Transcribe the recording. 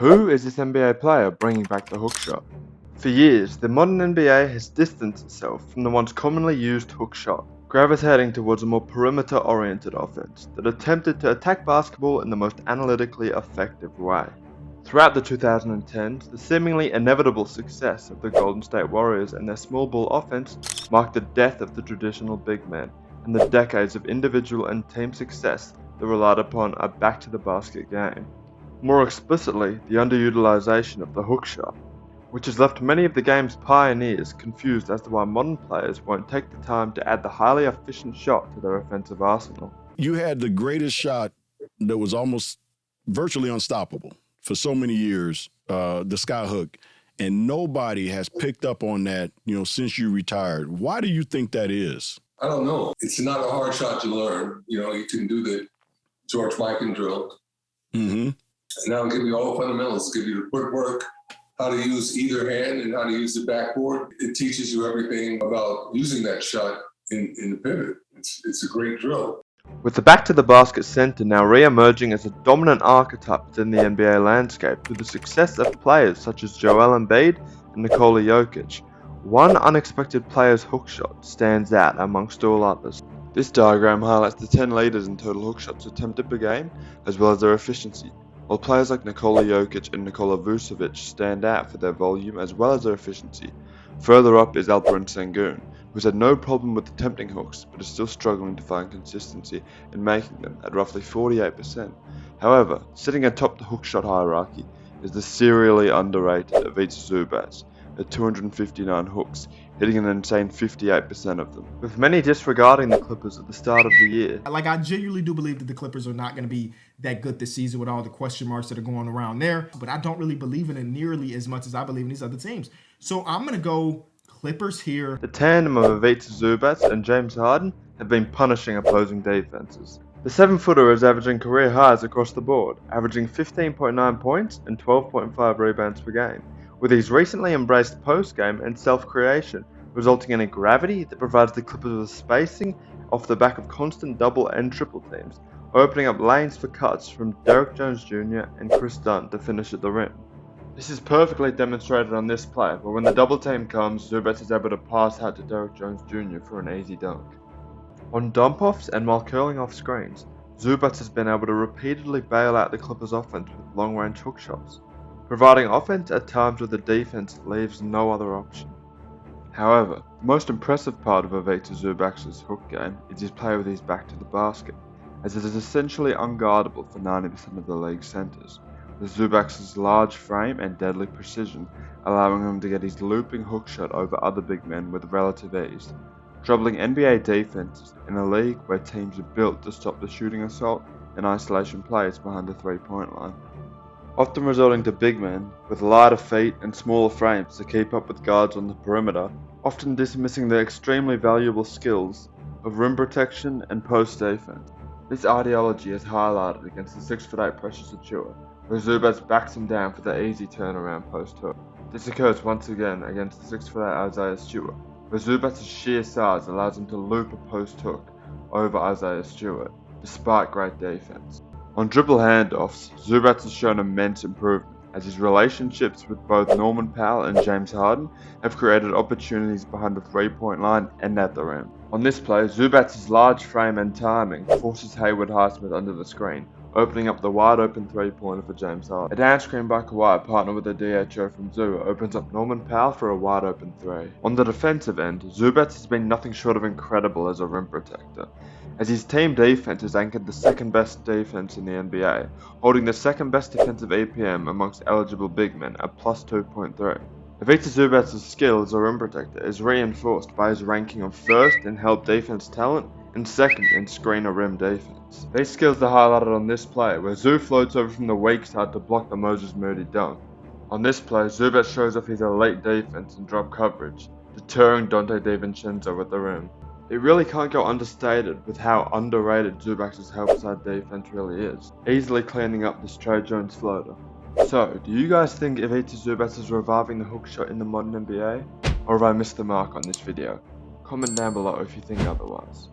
Who is this NBA player bringing back the hookshot? For years, the modern NBA has distanced itself from the once commonly used hookshot, gravitating towards a more perimeter-oriented offense that attempted to attack basketball in the most analytically effective way. Throughout the 2010s, the seemingly inevitable success of the Golden State Warriors and their small ball offense marked the death of the traditional big man, and the decades of individual and team success that relied upon a back-to-the-basket game. More explicitly, the underutilization of the hookshot, which has left many of the game's pioneers confused as to why modern players won't take the time to add the highly efficient shot to their offensive arsenal. You had the greatest shot that was almost virtually unstoppable for so many years, the sky hook, and nobody has picked up on that, since you retired. Why do you think that is? I don't know. It's not a hard shot to learn. You can do the George Mikan drill. Mm-hmm. And that'll give you all the fundamentals, give you the footwork, how to use either hand and how to use the backboard. It teaches you everything about using that shot in the pivot. It's a great drill. With the back-to-the-basket center now re-emerging as a dominant archetype within the NBA landscape through the success of players such as Joel Embiid and Nikola Jokic, one unexpected player's hookshot stands out amongst all others. This diagram highlights the 10 leaders in total hookshots attempted per game, as well as their efficiency, while players like Nikola Jokic and Nikola Vucevic stand out for their volume as well as their efficiency. Further up is Alperen Sengun, who's had no problem with attempting hooks, but is still struggling to find consistency in making them at roughly 48%. However, sitting atop the hookshot hierarchy is the serially underrated Ivica Zubac, at 259 hooks, hitting an insane 58% of them, with many disregarding the Clippers at the start of the year. I genuinely do believe that the Clippers are not going to be that good this season with all the question marks that are going around there, but I don't really believe in it nearly as much as I believe in these other teams. So I'm going to go Clippers here. The tandem of Ivica Zubac and James Harden have been punishing opposing defenses. The 7-footer is averaging career highs across the board, averaging 15.9 points and 12.5 rebounds per game, with his recently embraced post-game and self-creation, resulting in a gravity that provides the Clippers with spacing off the back of constant double and triple teams, opening up lanes for cuts from Derrick Jones Jr. and Chris Dunn to finish at the rim. This is perfectly demonstrated on this play, where when the double team comes, Zubac is able to pass out to Derrick Jones Jr. for an easy dunk. On dump-offs and while curling off screens, Zubac has been able to repeatedly bail out the Clippers' offense with long-range hook shots, providing offense at times where the defense leaves no other option. However, the most impressive part of Ivica Zubac's hook game is his play with his back to the basket, as it is essentially unguardable for 90% of the league's centers, with Zubac's large frame and deadly precision allowing him to get his looping hook shot over other big men with relative ease, troubling NBA defenses in a league where teams are built to stop the shooting assault and isolation plays behind the three-point line, often resulting to big men with lighter feet and smaller frames to keep up with guards on the perimeter, often dismissing the extremely valuable skills of rim protection and post defense. This ideology is highlighted against the 6'8" Precious Achiuwa, where Zubac backs him down for the easy turnaround post hook. This occurs once again against the 6'8" Isaiah Stewart, where Zubac's sheer size allows him to loop a post hook over Isaiah Stewart, despite great defense. On dribble handoffs, Zubac has shown immense improvement, as his relationships with both Norman Powell and James Harden have created opportunities behind the three-point line and at the rim. On this play, Zubac's large frame and timing forces Hayward Highsmith under the screen, opening up the wide-open three-pointer for James Harden. A down screen by Kawhi, partnered with a DHO from Zubac, opens up Norman Powell for a wide-open three. On the defensive end, Zubac has been nothing short of incredible as a rim protector, as his team defense has anchored the second-best defense in the NBA, holding the second-best defensive EPM amongst eligible big men at plus 2.3. Ivica Zubac's skill as a rim protector is reinforced by his ranking of first in help defense talent and second in screener rim defense. These skills are highlighted on this play, where Zoo floats over from the weak side to block the Moses Moody dunk. On this play, Zubac shows off his elite defense and drop coverage, deterring Dante DiVincenzo at the rim. It really can't go understated with how underrated Zubac's help side defense really is, easily cleaning up this Trey Jones floater. So, do you guys think Ivica Zubac is reviving the hook shot in the modern NBA? Or have I missed the mark on this video? Comment down below if you think otherwise.